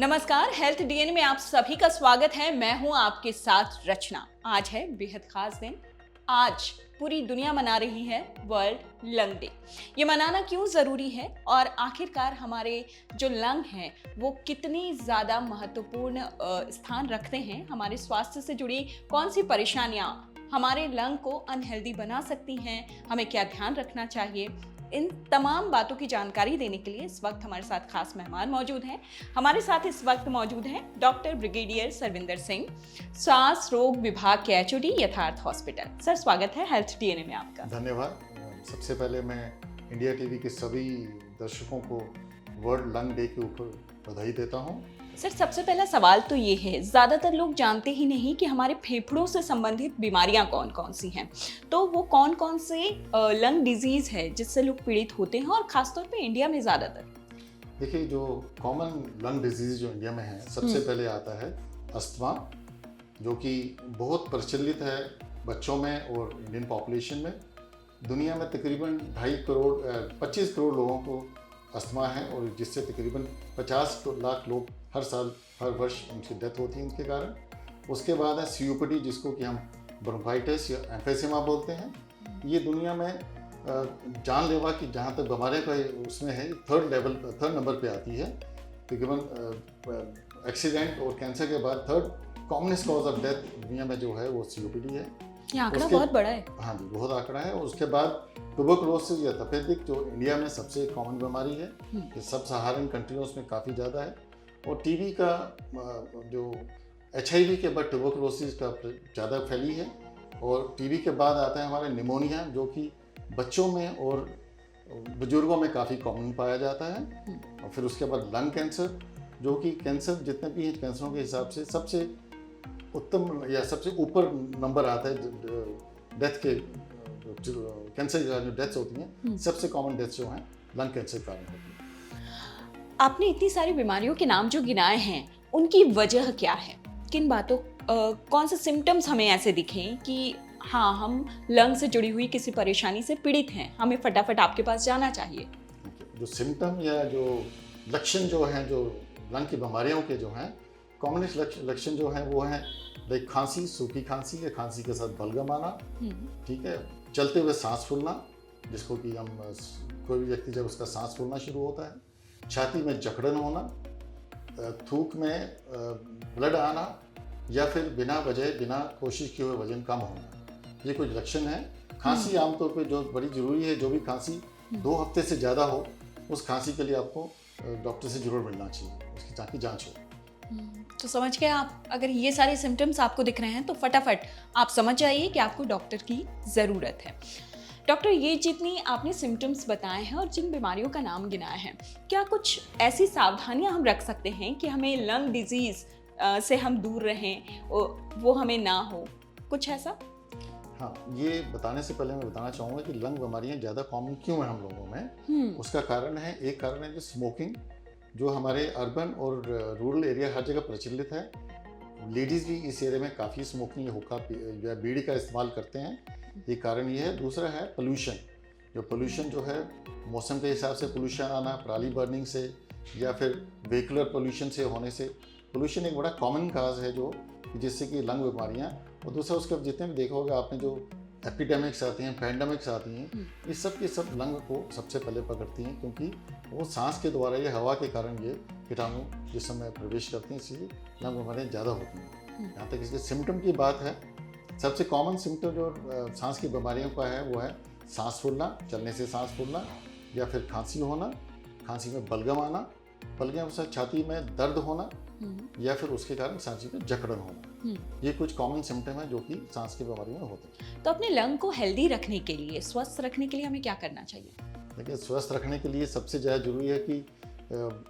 नमस्कार, health DNA में आप सभी का स्वागत है। मैं हूं आपके साथ रचना। आज है बेहद खास दिन। आज पूरी दुनिया मना रही है वर्ल्ड लंग डे। ये मनाना क्यों जरूरी है और आखिरकार हमारे जो लंग हैं वो कितनी ज़्यादा महत्वपूर्ण स्थान रखते हैं, हमारे स्वास्थ्य से जुड़ी कौन सी परेशानियां हमारे लंग को अनहेल्दी बना सकती हैं, हमें क्या ध्यान रखना चाहिए, इन तमाम बातों की जानकारी देने के लिए इस वक्त हमारे साथ खास मेहमान मौजूद हैं। हमारे साथ इस वक्त मौजूद हैं डॉक्टर ब्रिगेडियर सरविंदर सिंह, सांस रोग विभाग के एचओडी, यथार्थ हॉस्पिटल। सर, स्वागत है हेल्थ डीएनए में आपका। धन्यवाद। सबसे पहले मैं इंडिया टीवी के सभी दर्शकों को वर्ल्ड लंग डे के ऊपर बधाई देता हूं। सर, सबसे पहला सवाल तो ये है, ज़्यादातर लोग जानते ही नहीं कि हमारे फेफड़ों से संबंधित बीमारियां कौन कौन सी हैं। तो वो कौन कौन से लंग डिजीज़ है जिससे लोग पीड़ित होते हैं और ख़ासतौर पे इंडिया में ज़्यादातर? देखिए, जो कॉमन लंग डिजीज जो इंडिया में है, सबसे पहले आता है अस्थमा, जो कि बहुत प्रचलित है बच्चों में और इंडियन पॉपुलेशन में। दुनिया में तकरीबन 25 करोड़ लोगों को अस्थमा है और जिससे तकरीबन 50 लाख लोग हर वर्ष उनकी डेथ होती है इनके कारण। उसके बाद है सीओपीडी, जिसको कि हम ब्रोंकाइटिस या एम्फेसिमा बोलते हैं। ये दुनिया में जानलेवा की जहाँ तक बीमारियों का उसमें है, थर्ड नंबर पे आती है। तकरीबन एक्सीडेंट और कैंसर के बाद third commonest cause of death दुनिया में जो है वो सीओपीडी है। ये आंकड़ा बहुत बड़ा है। हाँ जी, बहुत आंकड़ा है। और उसके बाद ट्यूबरकुलोसिस या तपेदिक, जो इंडिया में सबसे कॉमन बीमारी है, ये सब सहारन कंट्रियों में काफ़ी ज़्यादा है। और टीबी का जो HIV के बाद ट्यूबरकुलोसिस का ज़्यादा फैली है। और टीबी के बाद आता है हमारा निमोनिया, जो कि बच्चों में और बुजुर्गों में काफ़ी कॉमन पाया जाता है। और फिर उसके बाद लंग कैंसर, जो कि कैंसर जितने भी हैं कैंसरों के हिसाब से सबसे उत्तम या सबसे ऊपर नंबर आता है डेथ के। कैंसर जो डेथ्स होती हैं, सबसे कॉमन डेथ्स जो हैं लंग कैंसर के कारण होती हैं। आपने इतनी सारी बीमारियों के नाम जो गिनाए हैं, उनकी वजह क्या है? किन बातों कौन से सिम्टम्स हमें ऐसे दिखें कि हाँ, हम लंग से जुड़ी हुई किसी परेशानी से पीड़ित हैं, हमें फटाफट आपके पास जाना चाहिए? जो सिम्टम या जो लक्षण जो हैं, जो लंग की बीमारियों के जो हैं, कॉमनेस्ट लक्षण जो हैं वो हैं लाइक खांसी, सूखी खांसी या खांसी के साथ बलगम आना, ठीक है, चलते हुए सांस फूलना, जिसको कि हम कोई भी व्यक्ति जब उसका सांस फूलना शुरू होता है, छाती में जकड़न होना, थूक में ब्लड आना, या फिर बिना वजह बिना कोशिश किए हुए वजन कम होना, ये कुछ लक्षण है। खांसी आमतौर पे जो बड़ी ज़रूरी है, जो भी खांसी 2 हफ्ते से ज़्यादा हो, उस खांसी के लिए आपको डॉक्टर से जरूर मिलना चाहिए, उसकी ताकि जांच हो। तो समझ गए आप। अगर ये सारे सिम्टम्स आपको दिख रहे हैं तो फटाफट आप समझ जाइए कि आपको डॉक्टर की ज़रूरत है। डॉक्टर, ये जितनी आपने सिम्टम्स बताए हैं और जिन बीमारियों का नाम गिनाया है, क्या कुछ ऐसी सावधानियां हम रख सकते हैं कि हमें लंग डिजीज़ से हम दूर रहें, वो हमें ना हो, कुछ ऐसा? हाँ, ये बताने से पहले मैं बताना चाहूँगा कि लंग बीमारियाँ ज़्यादा कॉमन क्यों हैं हम लोगों में। उसका कारण है, एक कारण है जो स्मोकिंग, जो हमारे अर्बन और रूरल एरिया हर जगह प्रचलित है। लेडीज़ भी इस एरिया में काफ़ी स्मोकिंग या हुक्का या बीड़ी का इस्तेमाल करते हैं, ये कारण ये है। दूसरा है पोल्यूशन, जो पोल्यूशन जो है मौसम के हिसाब से पोल्यूशन आना, पराली बर्निंग से या फिर व्हीकुलर पोल्यूशन से होने से। पोल्यूशन एक बड़ा कॉमन काज है जो जिससे कि लंग बीमारियाँ। और दूसरा उसके जितने भी देखा होगा आपने, जो एपिडेमिक्स आती हैं, पैंडेमिक्स आती हैं, ये सब के सब लंग को सबसे पहले पकड़ती हैं, क्योंकि वो सांस के द्वारा या हवा के कारण ये कीटाणु जिसम में प्रवेश करते हैं, इसलिए लंग बीमारियाँ ज़्यादा होती हैं। यहाँ तक इसके सिम्टम की बात है, सबसे कॉमन सिम्टम जो सांस की बीमारियों का है वो है सांस फूलना, चलने से सांस फूलना, या फिर खांसी होना, खांसी में बलगम आना, बलगम के साथ छाती में दर्द होना, या फिर उसके कारण सांस में जकड़न होना। ये कुछ कॉमन सिम्टम है जो कि सांस की बीमारी में होते हैं। तो अपने लंग को हेल्दी रखने के लिए, स्वस्थ रखने के लिए हमें क्या करना चाहिए? देखिए, स्वस्थ रखने के लिए सबसे ज़्यादा जरूरी है कि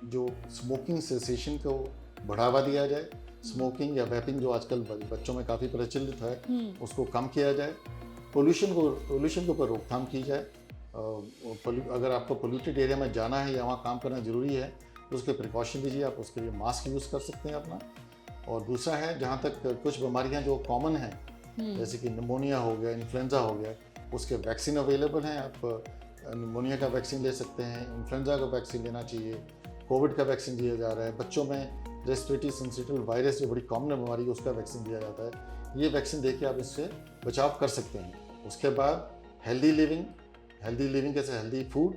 जो स्मोकिंग सेसेशन को बढ़ावा दिया जाए। स्मोकिंग या वेपिंग जो आजकल बच्चों में काफ़ी प्रचलित है, उसको कम किया जाए। पोल्यूशन के ऊपर रोकथाम की जाए। अगर आपको पोल्यूटेड एरिया में जाना है या वहाँ काम करना ज़रूरी है तो उसके प्रिकॉशन लीजिए, आप उसके लिए मास्क यूज़ कर सकते हैं अपना। और दूसरा है, जहाँ तक कुछ बीमारियाँ जो कॉमन हैं, जैसे कि निमोनिया हो गया, इन्फ्लुएंजा हो गया, उसके वैक्सीन अवेलेबल हैं। आप निमोनिया का वैक्सीन ले सकते हैं, इन्फ्लुएंजा का वैक्सीन लेना चाहिए, कोविड का वैक्सीन दिया जा रहा है। बच्चों में रेस्पिरेटरी सिंसिटिव वायरस जो बड़ी कॉमन बीमारी है उसका वैक्सीन दिया जाता है। ये वैक्सीन देके आप इससे बचाव कर सकते हैं। उसके बाद हेल्दी लिविंग कैसे, हेल्दी फूड,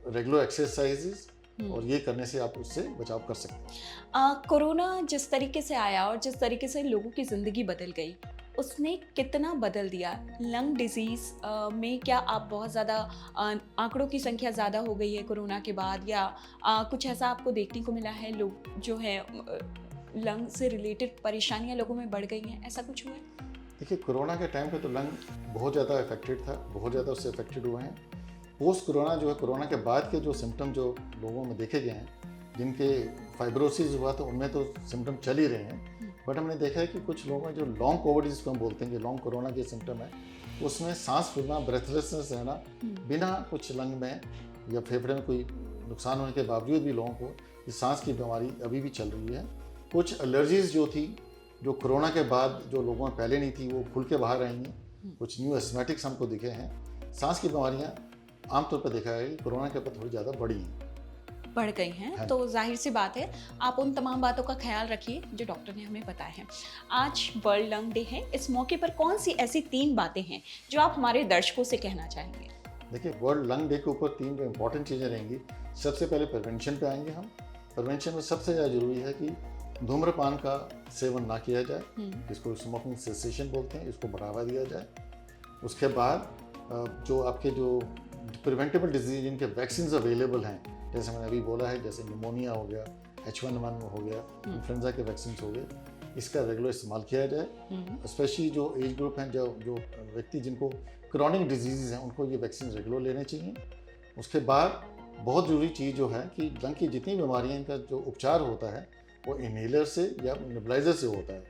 रेगुलर एक्सरसाइजेस, और ये करने से आप उससे बचाव कर सकते हैं। कोरोना जिस तरीके से आया और जिस तरीके से लोगों की ज़िंदगी बदल गई, उसने कितना बदल दिया लंग डिजीज़ में? क्या आप बहुत ज़्यादा आंकड़ों की संख्या ज़्यादा हो गई है कोरोना के बाद, या कुछ ऐसा आपको देखने को मिला है लोग जो है लंग से रिलेटेड परेशानियां लोगों में बढ़ गई हैं, ऐसा कुछ हुआ है? देखिए, कोरोना के टाइम पे तो लंग बहुत ज़्यादा अफेक्टेड था, बहुत ज़्यादा उससे अफेक्टेड हुए हैं। पोस्ट कोरोना जो है, कोरोना के बाद के जो सिम्टम जो लोगों में देखे गए हैं, जिनके फाइब्रोसिस हुआ तो उनमें तो सिम्टम चल ही रहे हैं, बट हमने देखा है कि कुछ लोगों में जो लॉन्ग कोविड जिसको हम बोलते हैं, जो लॉन्ग कोरोना के सिम्टम है, उसमें सांस फूलना, ब्रेथलेसनेस रहना, बिना कुछ लंग में या फेफड़े में कोई नुकसान होने के बावजूद भी लोगों को ये सांस की बीमारी अभी भी चल रही है। कुछ एलर्जीज जो थी, जो कोरोना के बाद जो लोगों में पहले नहीं थी, वो खुल के बाहर आई हैं। कुछ न्यू एस्थमेटिक्स हमको दिखे हैं। सांस की बीमारियाँ आमतौर पर देखा है कि कोरोना के बाद थोड़ी ज़्यादा बढ़ गई हैं। तो जाहिर सी बात है, आप उन तमाम बातों का ख्याल रखिए जो डॉक्टर ने हमें बताया है। आज वर्ल्ड लंग डे है, इस मौके पर कौन सी ऐसी 3 बातें हैं जो आप हमारे दर्शकों से कहना चाहेंगे? देखिए, वर्ल्ड लंग डे के ऊपर 3 इंपॉर्टेंट चीज़ें रहेंगी। सबसे पहले प्रिवेंशन पे आएंगे हम। प्रिवेंशन में सबसे ज़्यादा जरूरी है कि धूम्रपान का सेवन ना किया जाए, जिसको स्मोकिंग सेसेशन बोलते हैं, इसको बढ़ावा दिया जाए। उसके बाद जो आपके जो प्रिवेंटेबल डिजीज जिनके वैक्सीन अवेलेबल हैं, जैसे मैंने अभी बोला है, जैसे निमोनिया हो गया, H1N1 हो गया, इन्फ्लुएंजा के वैक्सीन हो गए, इसका रेगुलर इस्तेमाल किया जाए। स्पेशली जो एज ग्रुप हैं, जो व्यक्ति जिनको क्रॉनिक डिजीज़ हैं, उनको ये वैक्सीन रेगुलर लेने चाहिए। उसके बाद बहुत ज़रूरी चीज़ जो है कि लंग की जितनी बीमारियाँ, इनका जो उपचार होता है वो इनहेलर से या नेबुलाइजर से होता है।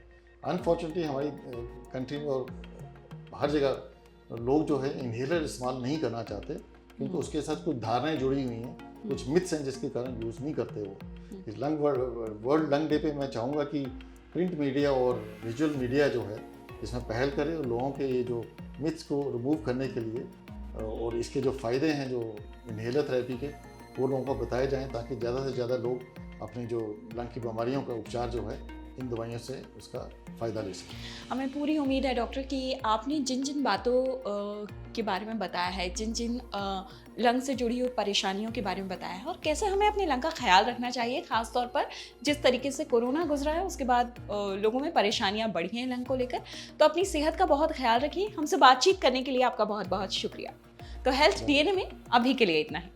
अनफॉर्चुनेटली हमारी कंट्री में और हर जगह लोग जो है इनहेलर इस्तेमाल नहीं करना चाहते, क्योंकि उसके साथ कुछ धारणाएं जुड़ी हुई हैं, कुछ मिथ्स हैं जिसके कारण यूज़ नहीं करते वो। इस वर्ल्ड लंग डे पे मैं चाहूँगा कि प्रिंट मीडिया और विजुअल मीडिया जो है इसमें पहल करे और लोगों के ये जो मिथ्स को रिमूव करने के लिए और इसके जो फ़ायदे हैं जो इनहेलर थेरेपी के, वो लोगों को बताए जाएँ, ताकि ज़्यादा से ज़्यादा लोग अपनी जो लंग की बीमारियों का उपचार जो है इन दवाइयों से उसका फ़ायदा ले सकें। हमें पूरी उम्मीद है डॉक्टर कि आपने जिन जिन बातों के बारे में बताया है, जिन जिन लंग से जुड़ी हुई परेशानियों के बारे में बताया है, और कैसे हमें अपने लंग का ख्याल रखना चाहिए, ख़ास तौर पर जिस तरीके से कोरोना गुजरा है उसके बाद लोगों में परेशानियां बढ़ी हैं लंग को लेकर, तो अपनी सेहत का बहुत ख्याल रखिए। हमसे बातचीत करने के लिए आपका बहुत बहुत शुक्रिया। तो हेल्थ DNA में अभी के लिए इतना ही।